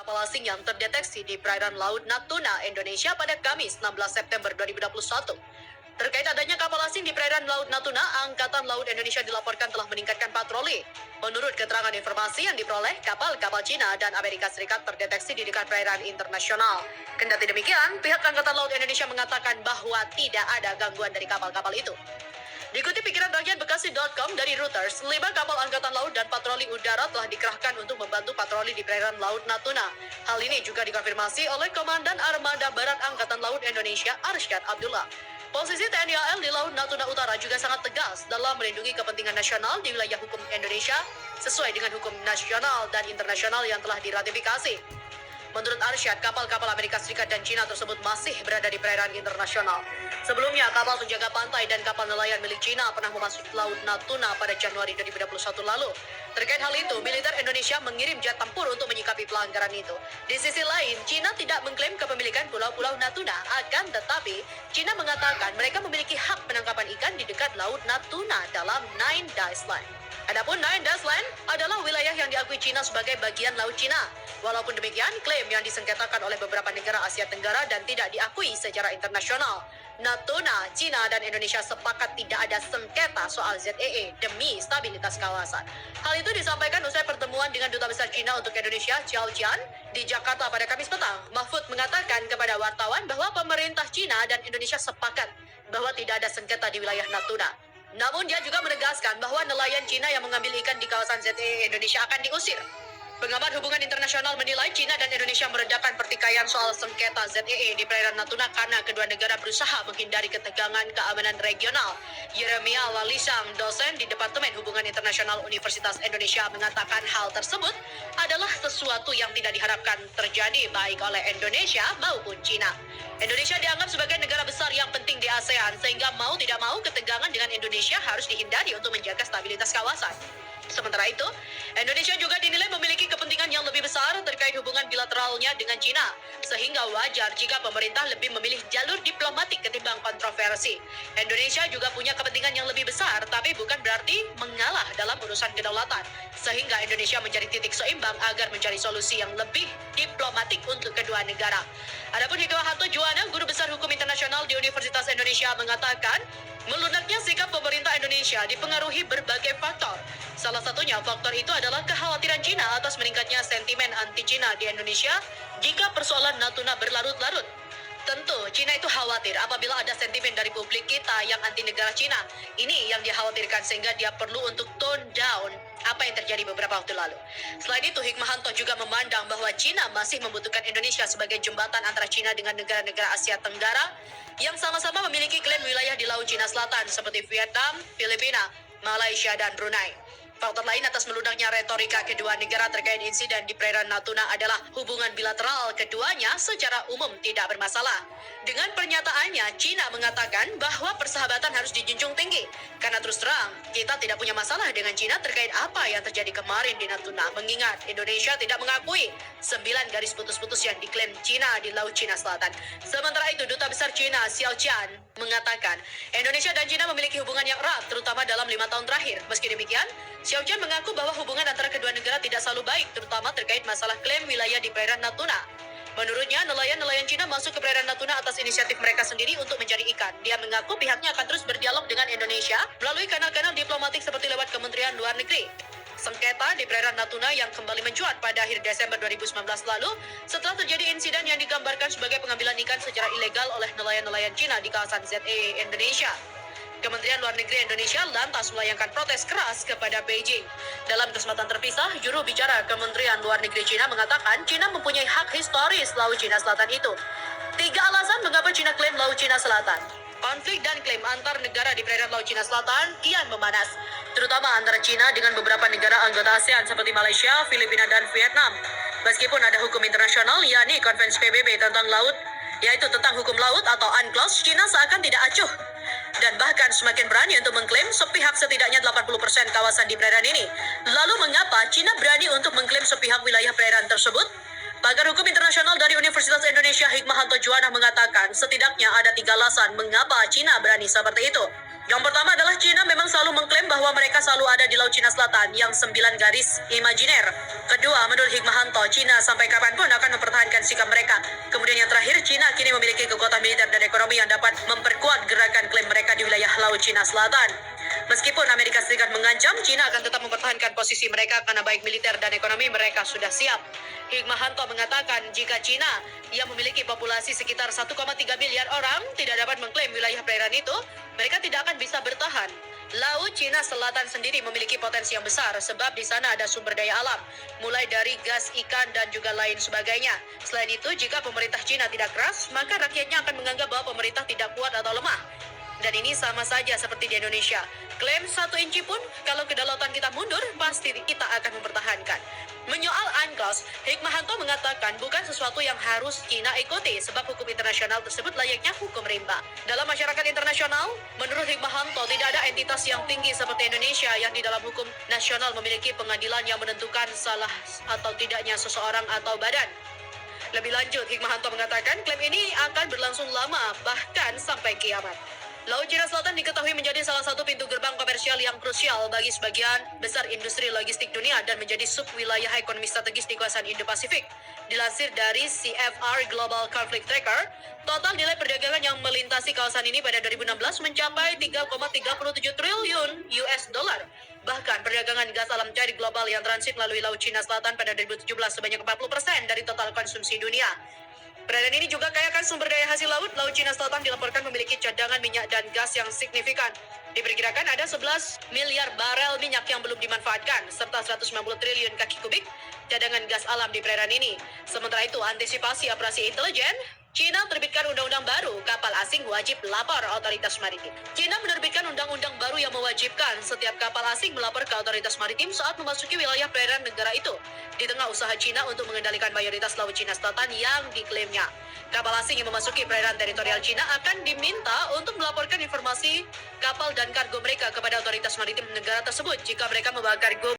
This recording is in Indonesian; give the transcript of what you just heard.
kapal asing yang terdeteksi di perairan Laut Natuna, Indonesia pada Kamis 16 September 2021. Terkait adanya kapal asing di perairan Laut Natuna, Angkatan Laut Indonesia dilaporkan telah meningkatkan patroli. Menurut keterangan informasi yang diperoleh, kapal-kapal Cina dan Amerika Serikat terdeteksi di dekat perairan internasional. Kendati demikian, pihak Angkatan Laut Indonesia mengatakan bahwa tidak ada gangguan dari kapal-kapal itu. Dikutip pikiran rakyat Bekasi.com dari Reuters, 5 kapal angkatan laut dan patroli udara telah dikerahkan untuk membantu patroli di perairan Laut Natuna. Hal ini juga dikonfirmasi oleh Komandan Armada Barat Angkatan Laut Indonesia, Arsyad Abdullah. Posisi TNI AL di Laut Natuna Utara juga sangat tegas dalam melindungi kepentingan nasional di wilayah hukum Indonesia sesuai dengan hukum nasional dan internasional yang telah diratifikasi. Menurut Arsyad, kapal-kapal Amerika Serikat dan Cina tersebut masih berada di perairan internasional. Sebelumnya, kapal penjaga pantai dan kapal nelayan milik Cina pernah memasuki Laut Natuna pada Januari 2021 lalu. Terkait hal itu, militer Indonesia mengirim jet tempur untuk menyikapi pelanggaran itu. Di sisi lain, Cina tidak mengklaim kepemilikan pulau-pulau Natuna, akan tetapi Cina mengatakan mereka memiliki hak penangkapan ikan di dekat Laut Natuna dalam Nine Days Land. Adapun Nine Days Land adalah wilayah yang diakui Cina sebagai bagian Laut Cina. Walaupun demikian, klaim yang disengketakan oleh beberapa negara Asia Tenggara dan tidak diakui secara internasional. Natuna, Cina, dan Indonesia sepakat tidak ada sengketa soal ZEE demi stabilitas kawasan. Hal itu disampaikan usai pertemuan dengan Duta Besar Cina untuk Indonesia, Xiao Jian, di Jakarta pada Kamis petang. Mahfud mengatakan kepada wartawan bahwa pemerintah Cina dan Indonesia sepakat bahwa tidak ada sengketa di wilayah Natuna. Namun dia juga menegaskan bahwa nelayan Cina yang mengambil ikan di kawasan ZEE Indonesia akan diusir. Pengamat hubungan internasional menilai Cina dan Indonesia meredakan pertikaian soal sengketa ZEE di perairan Natuna karena kedua negara berusaha menghindari ketegangan keamanan regional. Yeremia Lalisang, dosen di Departemen Hubungan Internasional Universitas Indonesia, mengatakan hal tersebut adalah sesuatu yang tidak diharapkan terjadi baik oleh Indonesia maupun Cina. Indonesia dianggap sebagai negara besar yang penting di ASEAN, sehingga mau tidak mau ketegangan dengan Indonesia harus dihindari untuk menjaga stabilitas kawasan. Sementara itu, Indonesia juga dinilai memiliki kepentingan yang lebih besar terkait hubungan bilateralnya dengan Cina, sehingga wajar jika pemerintah lebih memilih jalur diplomatik ketimbang kontroversi. Indonesia juga punya kepentingan yang lebih besar, tapi bukan berarti mengalah dalam urusan kedaulatan, sehingga Indonesia mencari titik seimbang agar mencari solusi yang lebih diplomatik untuk kedua negara. Adapun Hikmahanto Juwana, Guru Besar Hukum Internasional di Universitas Indonesia, mengatakan melunaknya sikap pemerintah Indonesia dipengaruhi berbagai faktor. Salah satunya faktor itu adalah kekhawatiran Cina atas meningkatnya sentimen anti-Cina di Indonesia jika persoalan Natuna berlarut-larut. Tentu, Cina itu khawatir apabila ada sentimen dari publik kita yang anti negara Cina. Ini yang dia khawatirkan sehingga dia perlu untuk tone down apa yang terjadi beberapa waktu lalu. Selain itu, Hikmahanto juga memandang bahwa Cina masih membutuhkan Indonesia sebagai jembatan antara Cina dengan negara-negara Asia Tenggara yang sama-sama memiliki klaim wilayah di Laut Cina Selatan seperti Vietnam, Filipina, Malaysia, dan Brunei. Faktor lain atas meludaknya retorika kedua negara terkait insiden di perairan Natuna adalah hubungan bilateral keduanya secara umum tidak bermasalah. Dengan pernyataannya, Cina mengatakan bahwa persahabatan harus dijunjung tinggi. Karena terus terang, kita tidak punya masalah dengan Cina terkait apa yang terjadi kemarin di Natuna. Mengingat Indonesia tidak mengakui 9 garis putus-putus yang diklaim Cina di Laut Cina Selatan. Sementara itu, Duta Besar Cina, Xiao Jian, mengatakan Indonesia dan Cina memiliki hubungan yang erat, terutama dalam 5 tahun terakhir. Meski demikian, Xiao Jian mengaku bahwa hubungan antara kedua negara tidak selalu baik, terutama terkait masalah klaim wilayah di perairan Natuna. Menurutnya, nelayan-nelayan Cina masuk ke perairan Natuna atas inisiatif mereka sendiri untuk mencari ikan. Dia mengaku pihaknya akan terus berdialog dengan Indonesia melalui kanal-kanal diplomatik seperti lewat Kementerian Luar Negeri. Sengketa di perairan Natuna yang kembali mencuat pada akhir Desember 2019 lalu setelah terjadi insiden yang digambarkan sebagai pengambilan ikan secara ilegal oleh nelayan-nelayan Cina di kawasan ZEE Indonesia. Kementerian Luar Negeri Indonesia lantas melayangkan protes keras kepada Beijing. Dalam kesempatan terpisah, juru bicara Kementerian Luar Negeri Cina mengatakan Cina mempunyai hak historis Laut Cina Selatan itu. 3 alasan mengapa Cina klaim Laut Cina Selatan. Konflik dan klaim antar negara di perairan Laut Cina Selatan kian memanas, terutama antara Cina dengan beberapa negara anggota ASEAN seperti Malaysia, Filipina, dan Vietnam. Meskipun ada hukum internasional, yakni Konvensi PBB tentang laut, yaitu tentang hukum laut atau UNCLOS, Cina seakan tidak acuh dan bahkan semakin berani untuk mengklaim sepihak setidaknya 80% kawasan di perairan ini. Lalu mengapa Cina berani untuk mengklaim sepihak wilayah perairan tersebut? Pakar Hukum Internasional dari Universitas Indonesia, Hikmahanto Juwana, mengatakan setidaknya ada 3 alasan mengapa Cina berani seperti itu. Yang pertama adalah Cina memang selalu mengklaim bahwa mereka selalu ada di Laut Cina Selatan yang 9 garis imajiner. Kedua, menurut Hikmahanto, Cina sampai kapanpun akan mempertahankan sikap mereka. Kemudian yang terakhir, Cina kini memiliki kekuatan militer dan ekonomi yang dapat memperkuat gerakan klaim mereka di wilayah Laut Cina Selatan. Meskipun Amerika Serikat mengancam, Cina akan tetap mempertahankan posisi mereka karena baik militer dan ekonomi mereka sudah siap. Hikmahanto mengatakan jika Cina yang memiliki populasi sekitar 1,3 miliar orang tidak dapat mengklaim wilayah perairan itu, mereka tidak akan bisa bertahan. Laut Cina Selatan sendiri memiliki potensi yang besar sebab di sana ada sumber daya alam, mulai dari gas, ikan, dan juga lain sebagainya. Selain itu, jika pemerintah Cina tidak keras, maka rakyatnya akan menganggap bahwa pemerintah tidak kuat atau lemah. Dan ini sama saja seperti di Indonesia. Klaim 1 inci pun, kalau kedaulatan kita mundur, pasti kita akan mempertahankan. Menyoal UNCLOS, Hikmahanto mengatakan bukan sesuatu yang harus Cina ikuti, sebab hukum internasional tersebut layaknya hukum rimba. Dalam masyarakat internasional, menurut Hikmahanto, tidak ada entitas yang tinggi seperti Indonesia yang di dalam hukum nasional memiliki pengadilan yang menentukan salah atau tidaknya seseorang atau badan. Lebih lanjut, Hikmahanto mengatakan klaim ini akan berlangsung lama, bahkan sampai kiamat. Laut Cina Selatan diketahui menjadi salah satu pintu gerbang komersial yang krusial bagi sebagian besar industri logistik dunia dan menjadi sub-wilayah ekonomi strategis di kawasan Indo-Pasifik. Dilansir dari CFR Global Conflict Tracker, total nilai perdagangan yang melintasi kawasan ini pada 2016 mencapai 3,37 triliun US dollar. Bahkan perdagangan gas alam cair global yang transit melalui Laut Cina Selatan pada 2017 sebanyak 40% dari total konsumsi dunia. Perairan ini juga kaya akan sumber daya hasil laut. Laut Cina Selatan dilaporkan memiliki cadangan minyak dan gas yang signifikan. Diperkirakan ada 11 miliar barel minyak yang belum dimanfaatkan, serta 190 triliun kaki kubik cadangan gas alam di perairan ini. Sementara itu, antisipasi operasi intelijen, Cina terbitkan undang-undang baru, kapal asing wajib lapor otoritas maritim. Cina menerbitkan undang-undang baru yang mewajibkan setiap kapal asing melapor ke otoritas maritim saat memasuki wilayah perairan negara itu. Di tengah usaha Cina untuk mengendalikan mayoritas Laut Cina Selatan yang diklaimnya. Kapal asing yang memasuki perairan teritorial Cina akan diminta untuk melaporkan informasi kapal dan kargo mereka kepada otoritas maritim negara tersebut jika mereka membawa kargo